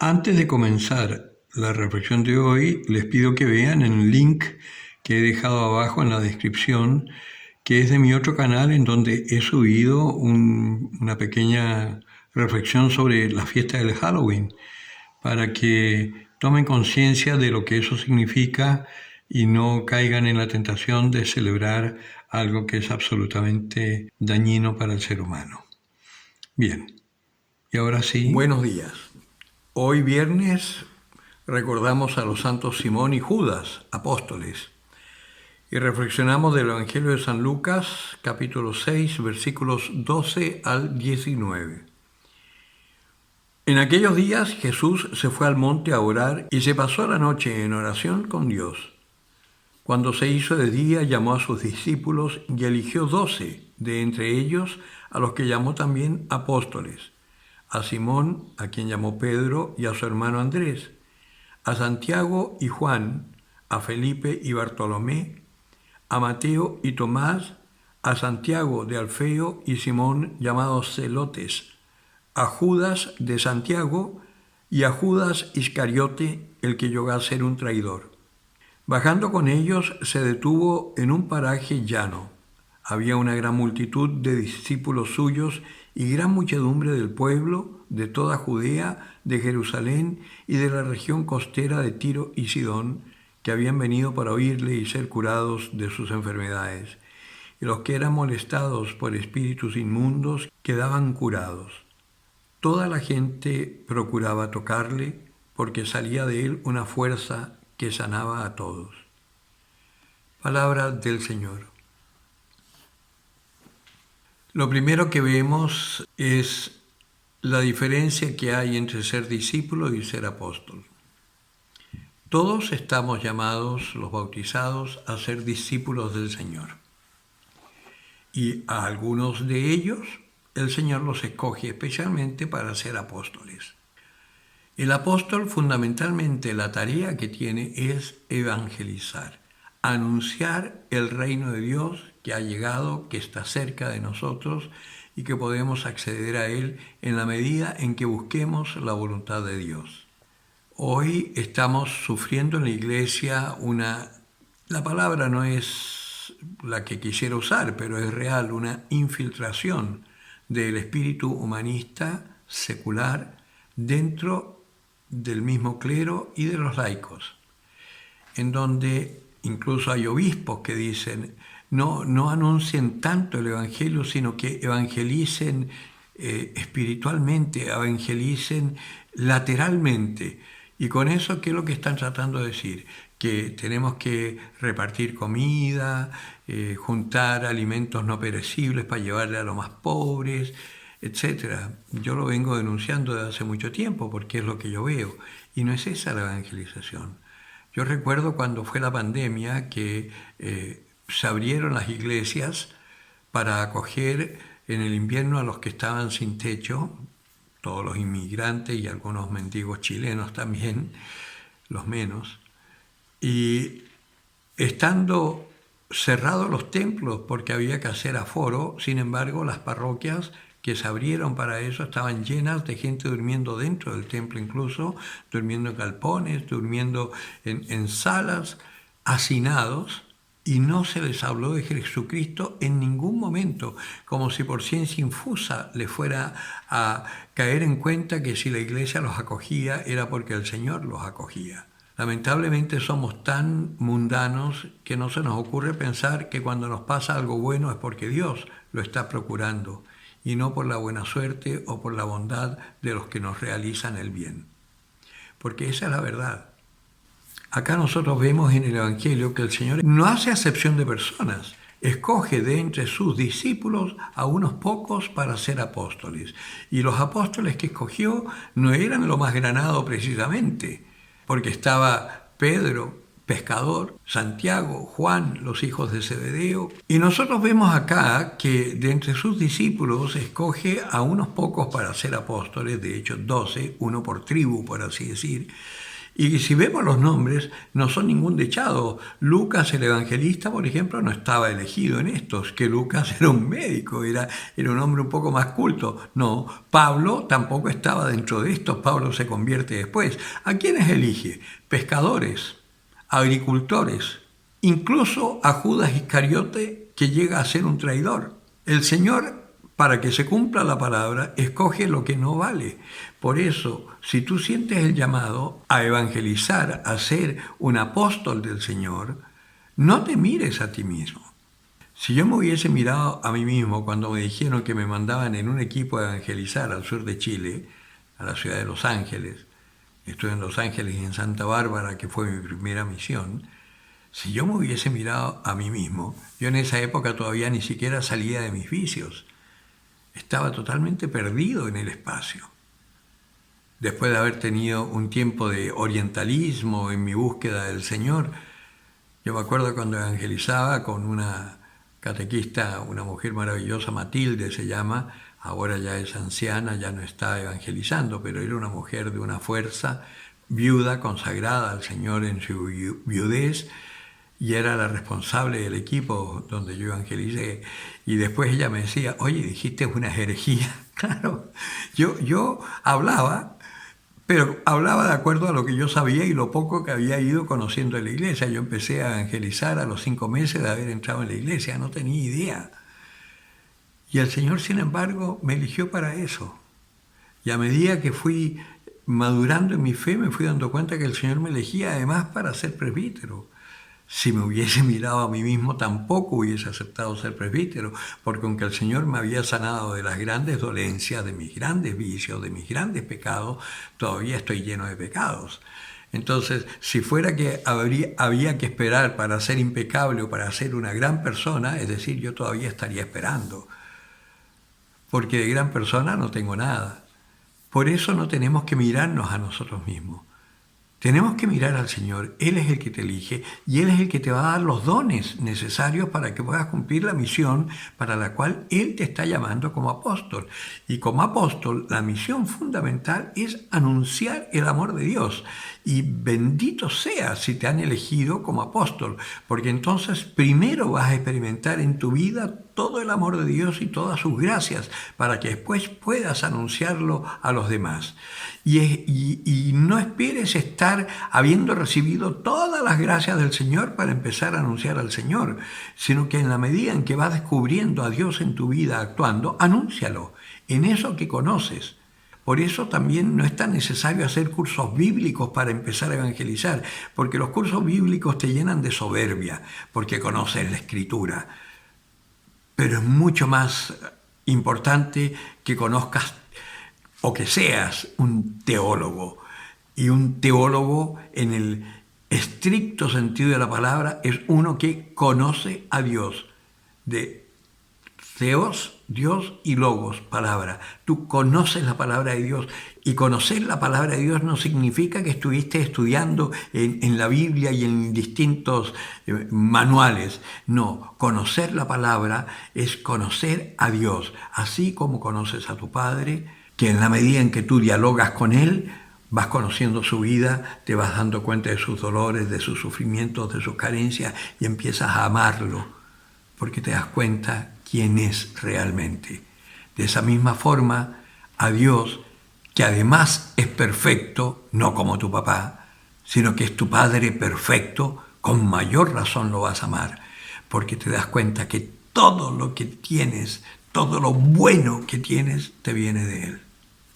Antes de comenzar la reflexión de hoy, les pido que vean en el link que he dejado abajo en la descripción, que es de mi otro canal en donde he subido una pequeña reflexión sobre la fiesta del Halloween, para que tomen conciencia de lo que eso significa y no caigan en la tentación de celebrar algo que es absolutamente dañino para el ser humano. Bien, y ahora sí. Buenos días. Hoy viernes recordamos a los santos Simón y Judas, apóstoles, y reflexionamos del Evangelio de San Lucas, capítulo 6, versículos 12 al 19. En aquellos días Jesús se fue al monte a orar y se pasó la noche en oración con Dios. Cuando se hizo de día, llamó a sus discípulos y eligió 12, de entre ellos a los que llamó también apóstoles: a Simón, a quien llamó Pedro, y a su hermano Andrés, a Santiago y Juan, a Felipe y Bartolomé, a Mateo y Tomás, a Santiago de Alfeo y Simón llamados Celotes, a Judas de Santiago y a Judas Iscariote, el que llegó a ser un traidor. Bajando con ellos, se detuvo en un paraje llano. Había una gran multitud de discípulos suyos y gran muchedumbre del pueblo, de toda Judea, de Jerusalén y de la región costera de Tiro y Sidón, que habían venido para oírle y ser curados de sus enfermedades. Y los que eran molestados por espíritus inmundos quedaban curados. Toda la gente procuraba tocarle, porque salía de él una fuerza que sanaba a todos. Palabra del Señor. Lo primero que vemos es la diferencia que hay entre ser discípulo y ser apóstol. Todos estamos llamados, los bautizados, a ser discípulos del Señor. Y a algunos de ellos el Señor los escoge especialmente para ser apóstoles. El apóstol, fundamentalmente, la tarea que tiene es evangelizar, anunciar el reino de Dios que ha llegado, que está cerca de nosotros y que podemos acceder a él en la medida en que busquemos la voluntad de Dios. Hoy estamos sufriendo en la iglesia la palabra no es la que quisiera usar, pero es real, una infiltración del espíritu humanista secular dentro del mismo clero y de los laicos, en donde incluso hay obispos que dicen no anuncien tanto el evangelio, sino que evangelicen espiritualmente, evangelicen lateralmente. Y con eso, ¿qué es lo que están tratando de decir? Que tenemos que repartir comida, juntar alimentos no perecibles para llevarle a los más pobres, etc. Yo lo vengo denunciando desde hace mucho tiempo porque es lo que yo veo. Y no es esa la evangelización. Yo recuerdo cuando fue la pandemia que se abrieron las iglesias para acoger en el invierno a los que estaban sin techo, todos los inmigrantes y algunos mendigos chilenos también, los menos. Y estando cerrados los templos porque había que hacer aforo, sin embargo las parroquias que se abrieron para eso estaban llenas de gente durmiendo dentro del templo, incluso durmiendo en galpones, durmiendo en salas, hacinados, y no se les habló de Jesucristo en ningún momento, como si por ciencia infusa les fuera a caer en cuenta que si la iglesia los acogía era porque el Señor los acogía. Lamentablemente somos tan mundanos que no se nos ocurre pensar que cuando nos pasa algo bueno es porque Dios lo está procurando y no por la buena suerte o por la bondad de los que nos realizan el bien. Porque esa es la verdad. Acá nosotros vemos en el Evangelio que el Señor no hace acepción de personas, escoge de entre sus discípulos a unos pocos para ser apóstoles. Y los apóstoles que escogió no eran lo más granado precisamente, porque estaba Pedro, pescador, Santiago, Juan, los hijos de Zebedeo. Y nosotros vemos acá que de entre sus discípulos escoge a unos pocos para ser apóstoles, de hecho 12, uno por tribu, por así decir. Y si vemos los nombres, no son ningún dechado. Lucas, el evangelista, por ejemplo, no estaba elegido en estos, que Lucas era un médico, era un hombre un poco más culto. No, Pablo tampoco estaba dentro de estos, Pablo se convierte después. ¿A quiénes elige? Pescadores, agricultores, incluso a Judas Iscariote, que llega a ser un traidor. El Señor, para que se cumpla la palabra, escoge lo que no vale. Por eso, si tú sientes el llamado a evangelizar, a ser un apóstol del Señor, no te mires a ti mismo. Si yo me hubiese mirado a mí mismo cuando me dijeron que me mandaban en un equipo a evangelizar al sur de Chile, a la ciudad de Los Ángeles, estuve en Los Ángeles y en Santa Bárbara, que fue mi primera misión, si yo me hubiese mirado a mí mismo, yo en esa época todavía ni siquiera salía de mis vicios. Estaba totalmente perdido en el espacio. Después de haber tenido un tiempo de orientalismo en mi búsqueda del Señor, yo me acuerdo cuando evangelizaba con una catequista, una mujer maravillosa, Matilde se llama, ahora ya es anciana, ya no está evangelizando, pero era una mujer de una fuerza, viuda, consagrada al Señor en su viudez, y era la responsable del equipo donde yo evangelicé. Y después ella me decía, oye, dijiste una herejía. Claro, yo hablaba, pero hablaba de acuerdo a lo que yo sabía y lo poco que había ido conociendo de la iglesia. Yo empecé a evangelizar a los 5 meses de haber entrado en la iglesia, no tenía idea. Y el Señor, sin embargo, me eligió para eso. Y a medida que fui madurando en mi fe, me fui dando cuenta que el Señor me elegía además para ser presbítero. Si me hubiese mirado a mí mismo, tampoco hubiese aceptado ser presbítero, porque aunque el Señor me había sanado de las grandes dolencias, de mis grandes vicios, de mis grandes pecados, todavía estoy lleno de pecados. Entonces, si fuera que había que esperar para ser impecable o para ser una gran persona, es decir, yo todavía estaría esperando, porque de gran persona no tengo nada. Por eso no tenemos que mirarnos a nosotros mismos. Tenemos que mirar al Señor. Él es el que te elige y Él es el que te va a dar los dones necesarios para que puedas cumplir la misión para la cual Él te está llamando como apóstol. Y como apóstol, la misión fundamental es anunciar el amor de Dios. Y bendito sea si te han elegido como apóstol, porque entonces primero vas a experimentar en tu vida todo el amor de Dios y todas sus gracias, para que después puedas anunciarlo a los demás. Y no esperes estar habiendo recibido todas las gracias del Señor para empezar a anunciar al Señor, sino que en la medida en que vas descubriendo a Dios en tu vida actuando, anúncialo en eso que conoces. Por eso también no es tan necesario hacer cursos bíblicos para empezar a evangelizar, porque los cursos bíblicos te llenan de soberbia, porque conoces la Escritura. Pero es mucho más importante que conozcas o que seas un teólogo. Y un teólogo, en el estricto sentido de la palabra, es uno que conoce a Dios. De Theos, Dios, y Logos, palabra. Tú conoces la palabra de Dios. Y conocer la palabra de Dios no significa que estuviste estudiando en la Biblia y en distintos manuales. No, conocer la palabra es conocer a Dios. Así como conoces a tu Padre, que en la medida en que tú dialogas con Él, vas conociendo su vida, te vas dando cuenta de sus dolores, de sus sufrimientos, de sus carencias, y empiezas a amarlo, porque te das cuenta quién es realmente. De esa misma forma, a Dios, que además es perfecto, no como tu papá, sino que es tu Padre perfecto, con mayor razón lo vas a amar, porque te das cuenta que todo lo que tienes, todo lo bueno que tienes, te viene de Él.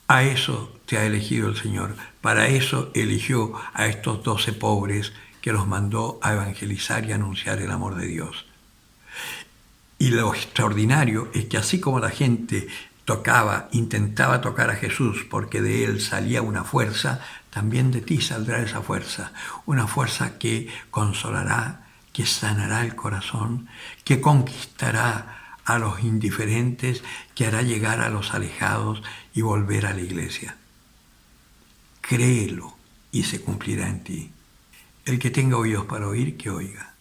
A eso te ha elegido el Señor, para eso eligió a estos 12 pobres que los mandó a evangelizar y anunciar el amor de Dios. Y lo extraordinario es que así como la gente intentaba tocar a Jesús porque de Él salía una fuerza, también de ti saldrá esa fuerza, una fuerza que consolará, que sanará el corazón, que conquistará a los indiferentes, que hará llegar a los alejados y volver a la iglesia. Créelo y se cumplirá en ti. El que tenga oídos para oír, que oiga.